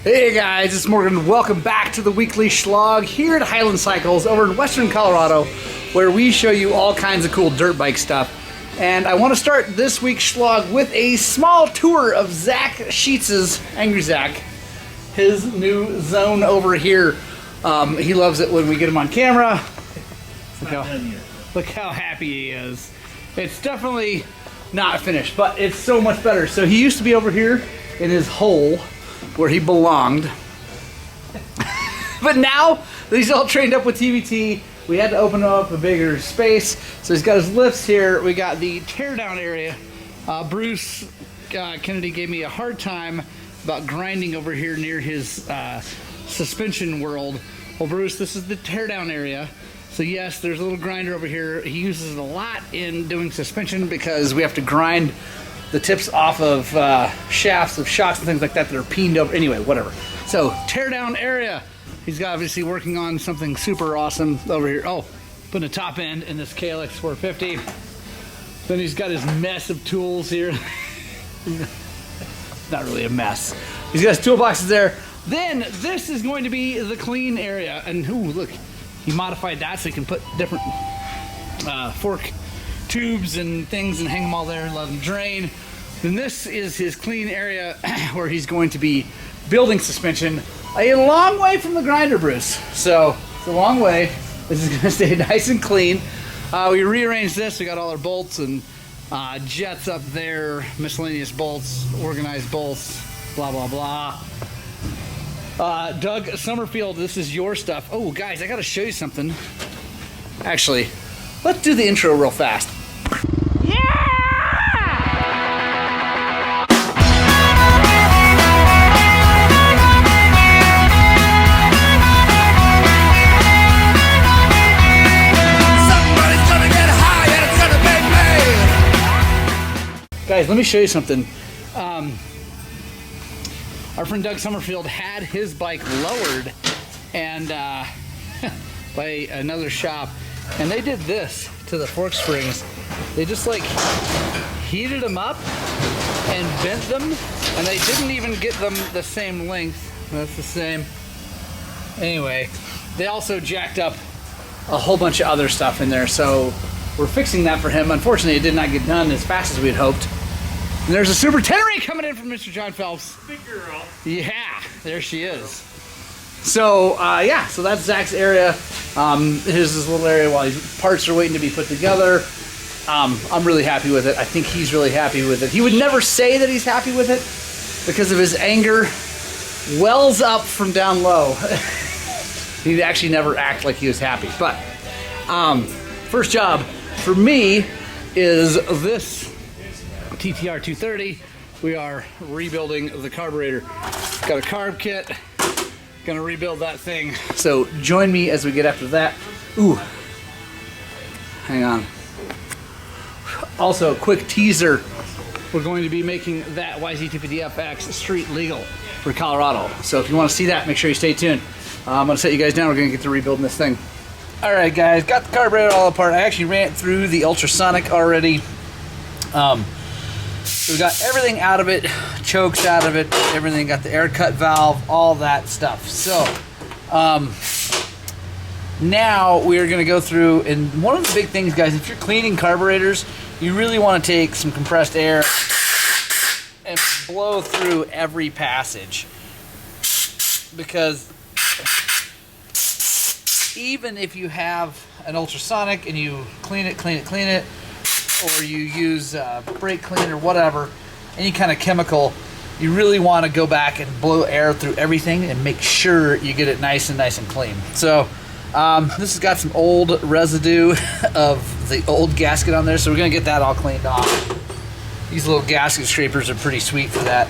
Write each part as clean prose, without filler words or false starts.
Hey guys, it's Morgan. Welcome back to the weekly Shlog here at Highland Cycles over in Western Colorado, where we show you all kinds of cool dirt bike stuff. And I want to start this week's Shlog with a small tour of Zach Sheets' Angry Zach, his new zone over here. He loves it when we get him on camera. Look how happy he is. It's definitely not finished, but it's so much better. So he used to be over here in his hole where he belonged. But now that he's all trained up with TVT, we had to open up a bigger space. So he's got his lifts here. We got the teardown area. Bruce Kennedy gave me a hard time about grinding over here near his suspension world. Well, Bruce, this is the teardown area. So yes, there's a little grinder over here. He uses it a lot in doing suspension because we have to grind the tips off of shafts of shocks and things like that that are peened over. Anyway, whatever. So, teardown area. He's obviously working on something super awesome over here. Oh, putting a top end in this Xr650. Then he's got his mess of tools here. Not really a mess. He's got his toolboxes there. Then, this is going to be the clean area. And, ooh, look, he modified that so he can put different fork tubes and things and hang them all there and let them drain. Then this is his clean area where he's going to be building suspension a long way from the grinder, Bruce. So it's a long way. This is going to stay nice and clean. We rearranged this. We got all our bolts and jets up there, miscellaneous bolts, organized bolts, blah, blah, blah. Doug Summerfield, this is your stuff. Oh, guys, I got to show you something. Actually, let's do the intro real fast. Guys, let me show you something. Our friend Doug Summerfield had his bike lowered and by another shop, and they did this to the fork springs. They just like heated them up and bent them, and they didn't even get them the same length. That's the same. Anyway, they also jacked up a whole bunch of other stuff in there, so we're fixing that for him. Unfortunately, it did not get done as fast as we had hoped. And there's a Super Tenere coming in from Mr. John Phelps. Big girl. Yeah, there she is. So, yeah, so that's Zach's area. Here's this little area while parts are waiting to be put together. I'm really happy with it. I think he's really happy with it. He would never say that he's happy with it because of his anger wells up from down low. He'd actually never act like he was happy. But first job for me is this TTR 230. We are rebuilding the carburetor. Got a carb kit. Gonna rebuild that thing. So join me as we get after that. Ooh, hang on. Also, quick teaser. We're going to be making that YZ250FX street legal for Colorado. So if you want to see that, make sure you stay tuned. I'm gonna set you guys down. We're gonna get to rebuilding this thing. All right, guys, got the carburetor all apart. I actually ran it through the ultrasonic already. We got everything out of it, chokes out of it, everything, got the air cut valve, all that stuff. So, now we're gonna go through, and one of the big things, guys, if you're cleaning carburetors, you really wanna take some compressed air and blow through every passage. Because even if you have an ultrasonic and you clean it, or you use brake cleaner, whatever, any kind of chemical, you really want to go back and blow air through everything and make sure you get it nice and clean. So this has got some old residue of the old gasket on there, so we're gonna get that all cleaned off. These little gasket scrapers are pretty sweet for that.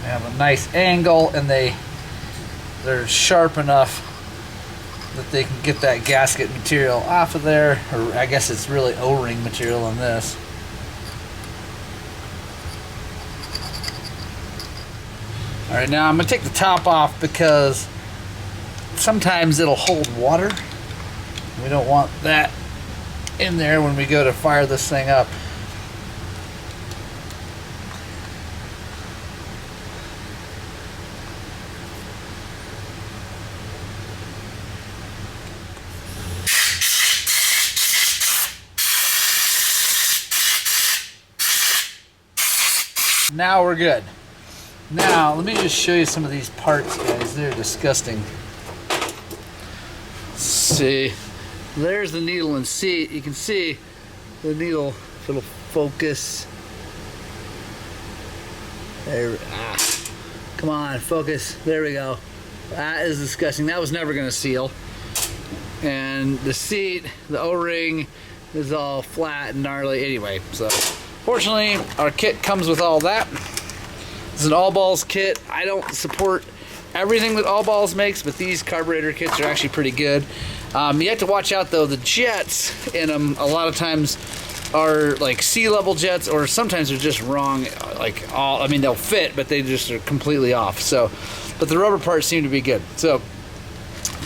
They have a nice angle, and they're sharp enough that they can get that gasket material off of there, or I guess it's really O-ring material on this. Alright, now I'm going to take the top off because sometimes it'll hold water. We don't want that in there when we go to fire this thing up. Now we're good. Now, let me just show you some of these parts, guys. They're disgusting. Let's see. There's the needle and seat. You can see the needle, if it'll focus. There, come on, focus. There we go. That is disgusting. That was never going to seal. And the seat, the O-ring is all flat and gnarly anyway. So, fortunately, our kit comes with all that. It's an All Balls kit. I don't support everything that All Balls makes, but these carburetor kits are actually pretty good. You have to watch out though, the jets in them a lot of times are like sea level jets, or sometimes they're just wrong. Like I mean, they'll fit, but they just are completely off. So, but the rubber parts seem to be good. So,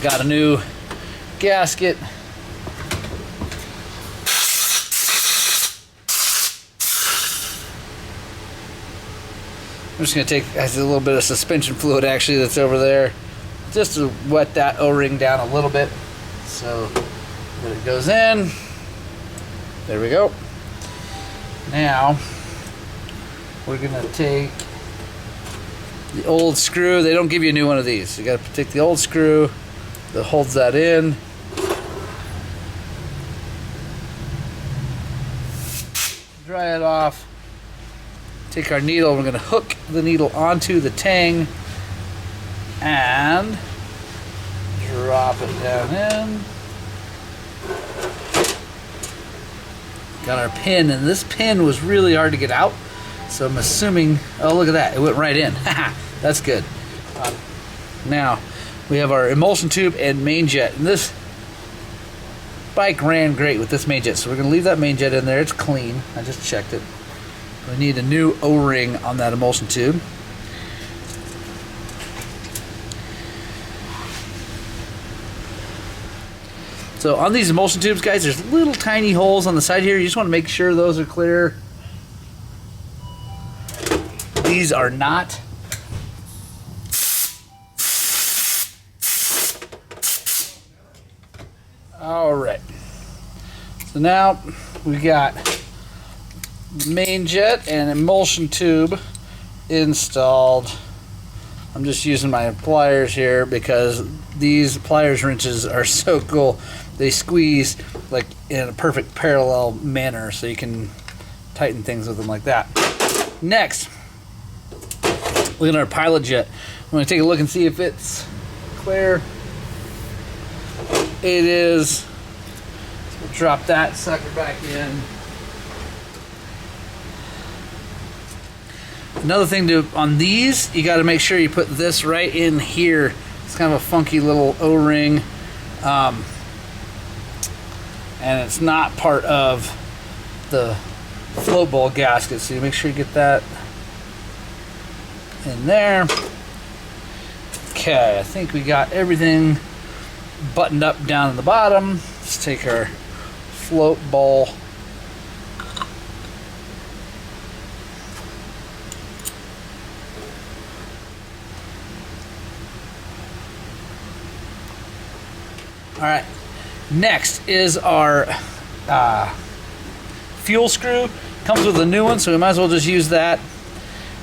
got a new gasket. I'm just going to take a little bit of suspension fluid actually that's over there, just to wet that O-ring down a little bit. So when it goes in, there we go. Now we're going to take the old screw. They don't give you a new one of these. You got to take the old screw that holds that in. Dry it off. Take our needle, we're going to hook the needle onto the tang and drop it down in. Got our pin, and this pin was really hard to get out, so I'm assuming, oh look at that, it went right in. That's good. Now we have our emulsion tube and main jet, and this bike ran great with this main jet, so we're going to leave that main jet in there. It's clean, I just checked it. We need a new O-ring on that emulsion tube. So on these emulsion tubes, guys, there's little tiny holes on the side here. You just want to make sure those are clear. These are not. All right. So now we got main jet and emulsion tube installed. I'm just using my pliers here because these pliers wrenches are so cool. They squeeze like in a perfect parallel manner, so you can tighten things with them like that. Next, look at our pilot jet. I'm going to take a look and see if it's clear. It is. So we'll drop that sucker back in. Another thing on these, you got to make sure you put this right in here. It's kind of a funky little O-ring, and it's not part of the float bowl gasket, so you make sure you get that in there. Okay, I think we got everything buttoned up down at the bottom. Let's take our float bowl. All right, next is our fuel screw. Comes with a new one, so we might as well just use that.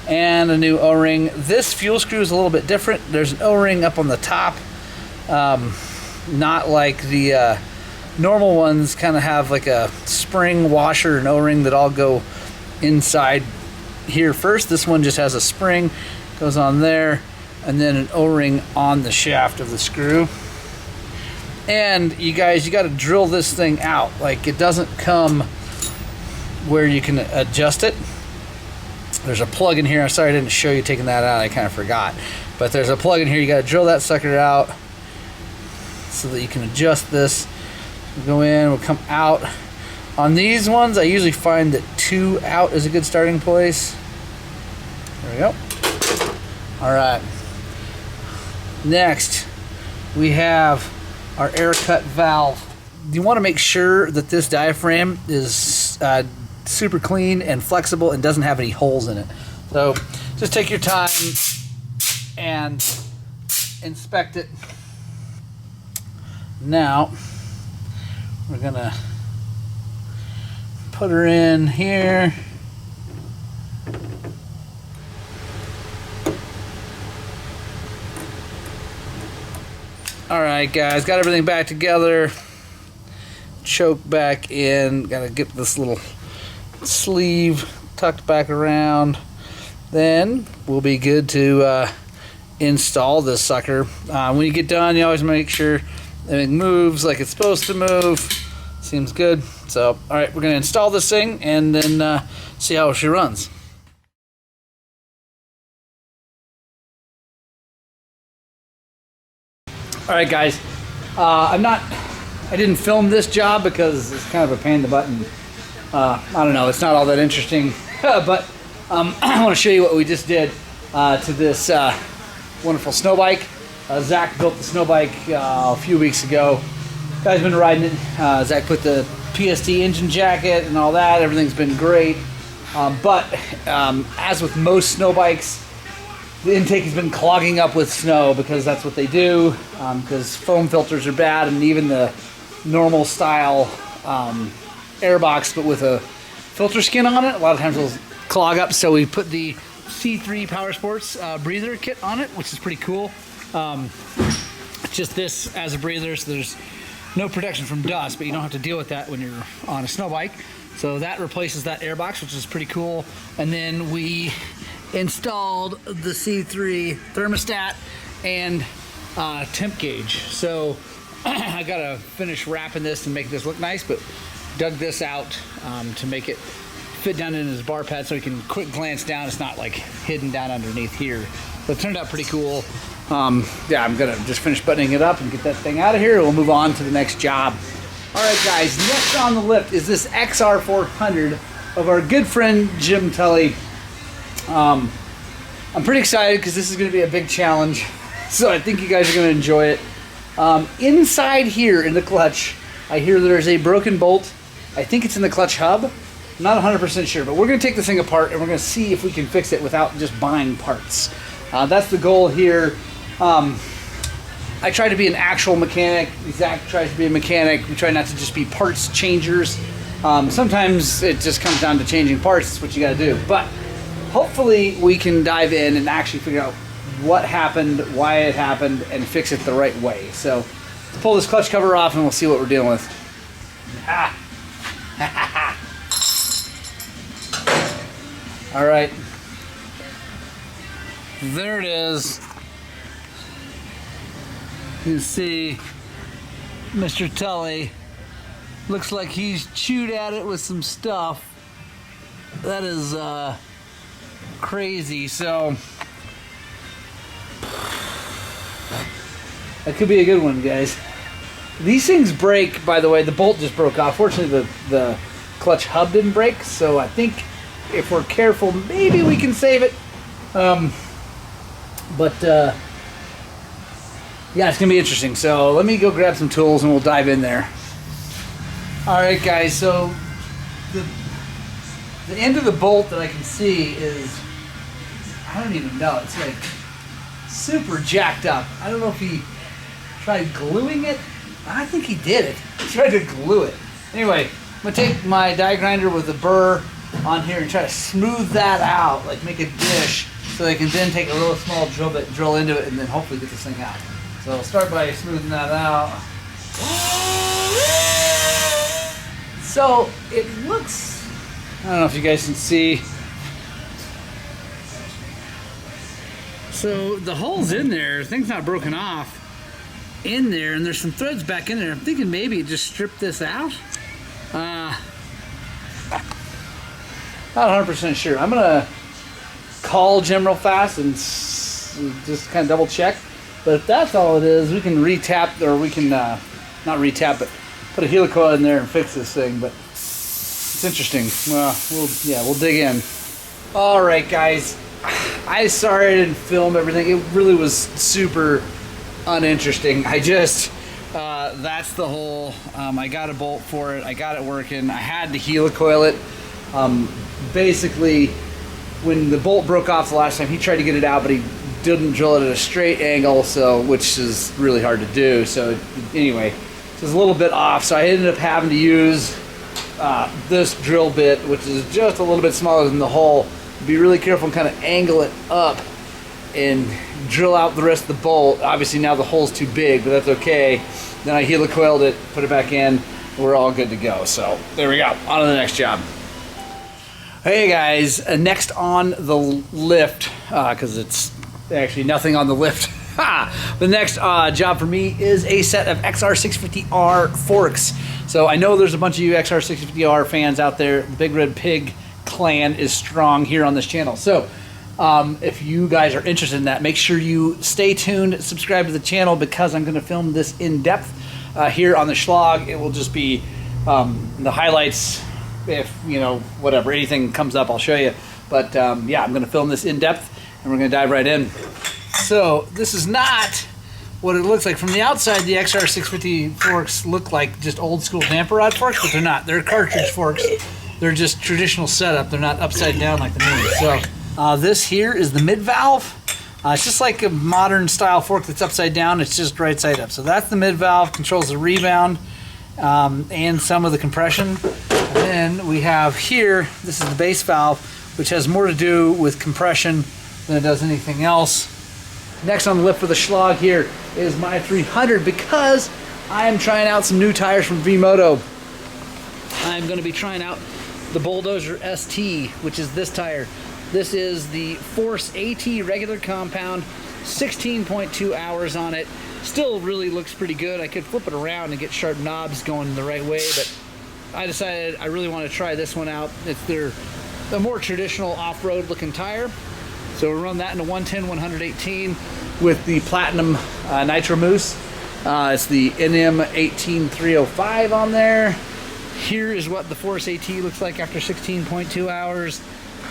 And a new O-ring. This fuel screw is a little bit different. There's an O-ring up on the top. Not like the normal ones kind of have like a spring washer and O-ring that all go inside here first. This one just has a spring, goes on there, and then an O-ring on the shaft of the screw. And you guys, you got to drill this thing out. Like, it doesn't come where you can adjust it. There's a plug in here. I'm sorry I didn't show you taking that out. I kind of forgot. But there's a plug in here. You got to drill that sucker out so that you can adjust this. We'll go in, we'll come out. On these ones, I usually find that 2 out is a good starting place. There we go. All right. Next, we have our air cut valve. You want to make sure that this diaphragm is super clean and flexible and doesn't have any holes in it. So just take your time and inspect it. Now we're gonna put her in here. All right, guys, got everything back together. Choke back in. Got to get this little sleeve tucked back around. Then we'll be good to install this sucker. When you get done, you always make sure everything moves like it's supposed to move. Seems good. So, all right, we're going to install this thing and then see how she runs. All right, guys. I didn't film this job because it's kind of a pain in the butt. And, I don't know. It's not all that interesting, but I want to show you what we just did to this wonderful snow bike. Zach built the snow bike a few weeks ago. Guy's been riding it. Zach put the PST engine jacket and all that. Everything's been great. But as with most snow bikes, the intake has been clogging up with snow because that's what they do. Because foam filters are bad, and even the normal style air box, but with a filter skin on it, a lot of times it'll clog up. So we put the C3 Power Sports breather kit on it, which is pretty cool. Just this as a breather, so there's no protection from dust, but you don't have to deal with that when you're on a snow bike. So that replaces that air box, which is pretty cool. And then we installed the C3 thermostat and temp gauge. So I gotta finish wrapping this and make this look nice, but dug this out to make it fit down in his bar pad so he can quick glance down. It's not like hidden down underneath here. But it turned out pretty cool. Yeah, I'm gonna just finish buttoning it up and get that thing out of here. We'll move on to the next job. All right, guys, next on the lift is this XR400 of our good friend Jim Tully. I'm pretty excited because this is gonna be a big challenge. So I think you guys are gonna enjoy it. Inside here in the clutch, I hear there's a broken bolt. I think it's in the clutch hub. I'm not 100% sure, but we're gonna take this thing apart and we're gonna see if we can fix it without just buying parts. That's the goal here. I try to be an actual mechanic. Zach tries to be a mechanic. We try not to just be parts changers. Sometimes it just comes down to changing parts. That's what you gotta do. But hopefully we can dive in and actually figure out what happened, why it happened, and fix it the right way. So let's pull this clutch cover off and we'll see what we're dealing with. All right. There it is. You can see Mr. Tully looks like he's chewed at it with some stuff. That is crazy. So that could be a good one, guys. These things break, by the way. The bolt just broke off. Fortunately, the clutch hub didn't break, so I think if we're careful, maybe we can save it. Yeah, it's gonna be interesting. So let me go grab some tools and we'll dive in there. All right, guys. So the end of the bolt that I can see is, I don't even know. It's like super jacked up. I don't know if he tried gluing it. I think he did it. He tried to glue it. Anyway, I'm gonna take my die grinder with the burr on here and try to smooth that out, like make a dish, so I can then take a little small drill bit, drill into it, and then hopefully get this thing out. So I'll start by smoothing that out. So it looks, I don't know if you guys can see. So the hole's in there, the thing's not broken off in there, and there's some threads back in there. I'm thinking maybe just strip this out. Not 100% sure. I'm gonna call Jim real fast and just kind of double check. But if that's all it is, we can retap, or we can not retap, but put a helicoil in there and fix this thing. But it's interesting. Well, we'll dig in. All right, guys. I'm sorry I didn't film everything. It really was super uninteresting. I just that's the hole. I got a bolt for it. I got it working. I had to helicoil it. Basically, when the bolt broke off the last time, he tried to get it out, but he didn't drill it at a straight angle, so which is really hard to do. So anyway, it was a little bit off. So I ended up having to use this drill bit, which is just a little bit smaller than the hole. Be really careful and kind of angle it up and drill out the rest of the bolt. Obviously now the hole's too big, but that's okay. Then I helicoiled it, put it back in, we're all good to go. So there we go, on to the next job. Hey guys, next on the lift, because it's actually nothing on the lift. The next job for me is a set of Xr650r Forks. So I know there's a bunch of you Xr650r fans out there. The Big Red Pig clan is strong here on this channel. So if you guys are interested in that, make sure you stay tuned, subscribe to the channel, because I'm going to film this in depth here on the Shlog. It will just be the highlights. If, you know, whatever, anything comes up, I'll show you. But yeah, I'm going to film this in depth, and we're going to dive right in. So this is not what it looks like from the outside. The Xr650 forks look like just old school damper rod forks, but they're not. They're cartridge forks. They're just traditional setup. They're not upside down like the new ones. So this here is the mid valve. It's just like a modern style fork that's upside down. It's just right side up. So that's the mid valve, controls the rebound and some of the compression. And then we have here, this is the base valve, which has more to do with compression than it does anything else. Next on the lift for the Shlog here is my 300, because I am trying out some new tires from V-Moto. I'm going to be trying out the Bulldozer ST, which is this tire. This is the Force AT regular compound, 16.2 hours on it. Still really looks pretty good. I could flip it around and get sharp knobs going the right way, but I decided I really want to try this one out. They're a more traditional off-road looking tire. So we'll run that in a 110, 118 with the Platinum Nitro Mousse. It's the NM18305 on there. Here is what the Force AT looks like after 16.2 hours.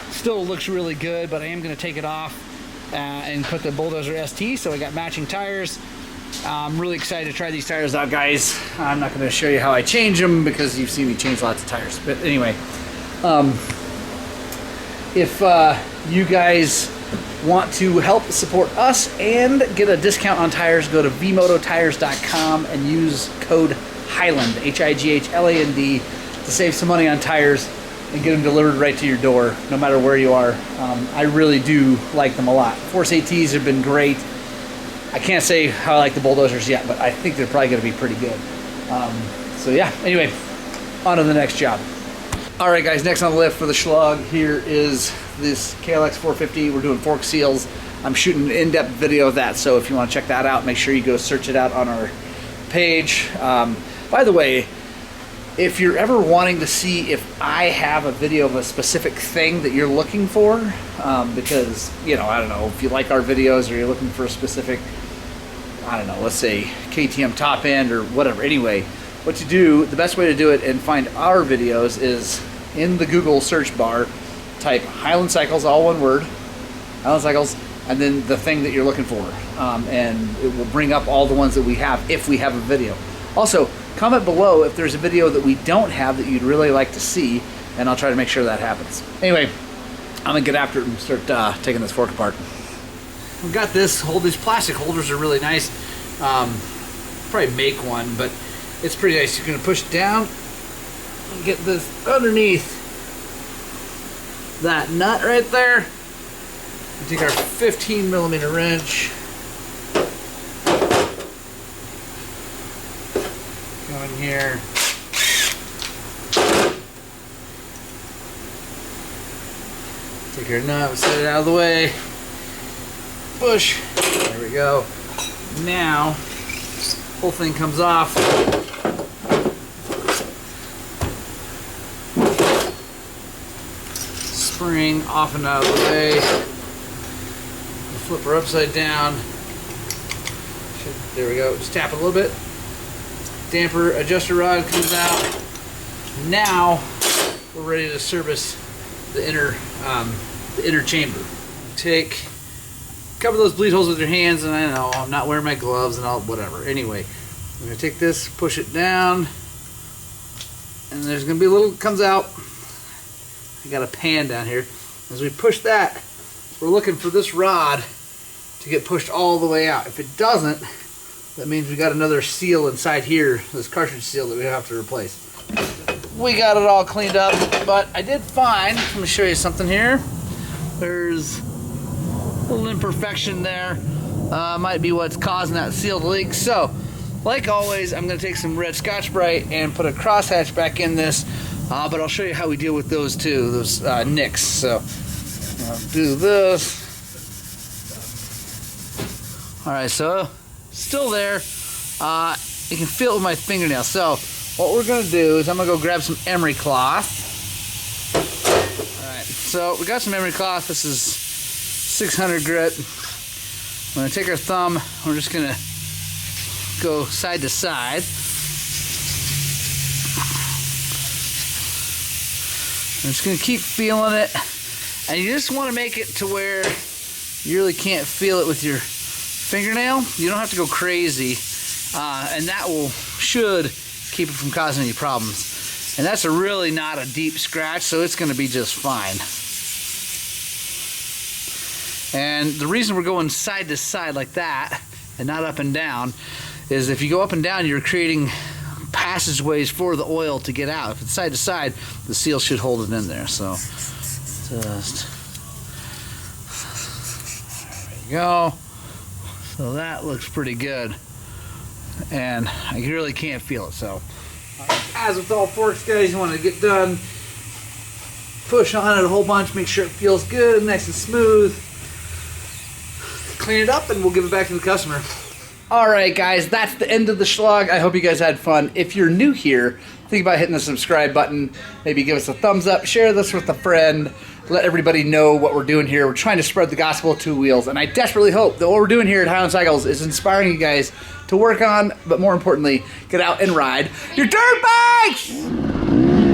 Still looks really good, but I am going to take it off and put the Bulldozer ST, so I got matching tires. I'm really excited to try these tires out, guys. I'm not going to show you how I change them because you've seen me change lots of tires. But anyway, if you guys want to help support us and get a discount on tires, go to vmototires.com and use code Highland, H-I-G-H-L-A-N-D, to save some money on tires and get them delivered right to your door, no matter where you are. I really do like them a lot. Force ATs have been great. I can't say how I like the Bulldozers yet, but I think they're probably going to be pretty good. So yeah, anyway, on to the next job. All right, guys, next on the lift for the Shlog here is this KLX 450. We're doing fork seals. I'm shooting an in-depth video of that, so if you want to check that out, make sure you go search it out on our page. By the way, if you're ever wanting to see if I have a video of a specific thing that you're looking for, because, you know, I don't know, if you like our videos or you're looking for a specific, I don't know, let's say KTM top end or whatever. Anyway, what to do, the best way to do it and find our videos is in the Google search bar, type Highland Cycles, all one word, Highland Cycles, and then the thing that you're looking for. And it will bring up all the ones that we have if we have a video. Also, comment below if there's a video that we don't have that you'd really like to see, and I'll try to make sure that happens. Anyway, I'm gonna get after it and start taking this fork apart. We've got this, these plastic holders are really nice. Probably make one, but it's pretty nice. You're gonna push it down and get this underneath that nut right there. We take our 15mm wrench, go in here, take our nut, set it out of the way, push, there we go. Now, whole thing comes off. Spring off and out of the way. Flip her upside down. There we go. Just tap it a little bit. Damper adjuster rod comes out. Now we're ready to service the inner chamber. Take a couple of those bleed holes with your hands, and I know I'm not wearing my gloves and all, whatever. Anyway, I'm gonna take this, push it down, and there's gonna be a little, comes out. I got a pan down here. As we push that, we're looking for this rod to get pushed all the way out. If it doesn't, that means we got another seal inside here, this cartridge seal that we have to replace. We got it all cleaned up, but I did find, let me show you something here. There's little imperfection there. Might be what's causing that seal to leak. So, like always, I'm going to take some red Scotch-Brite and put a crosshatch back in this. But I'll show you how we deal with those too, those nicks. So, I'll do this. Alright, so still there. You can feel it with my fingernail. So, what we're going to do is I'm going to go grab some emery cloth. Alright, so we got some emery cloth. This is 600 grit. I'm going to take our thumb. We're just going to go side to side. I'm just going to keep feeling it. And you just want to make it to where you really can't feel it with your fingernail. You don't have to go crazy. And that should keep it from causing any problems. And that's really not a deep scratch, so it's going to be just fine. And the reason we're going side to side like that and not up and down is if you go up and down, you're creating passageways for the oil to get out. If it's side to side, the seal should hold it in there. So just there we go. So that looks pretty good, and I really can't feel it. So as with all forks, guys, you want to get done, push on it a whole bunch, make sure it feels good, nice and smooth, clean it up, and we'll give it back to the customer. Alright guys, that's the end of the Shlog. I hope you guys had fun. If you're new here, think about hitting the subscribe button. Maybe give us a thumbs up, share this with a friend, let everybody know what we're doing here. We're trying to spread the gospel of two wheels, and I desperately hope that what we're doing here at Highland Cycles is inspiring you guys to work on, but more importantly, get out and ride your dirt bikes!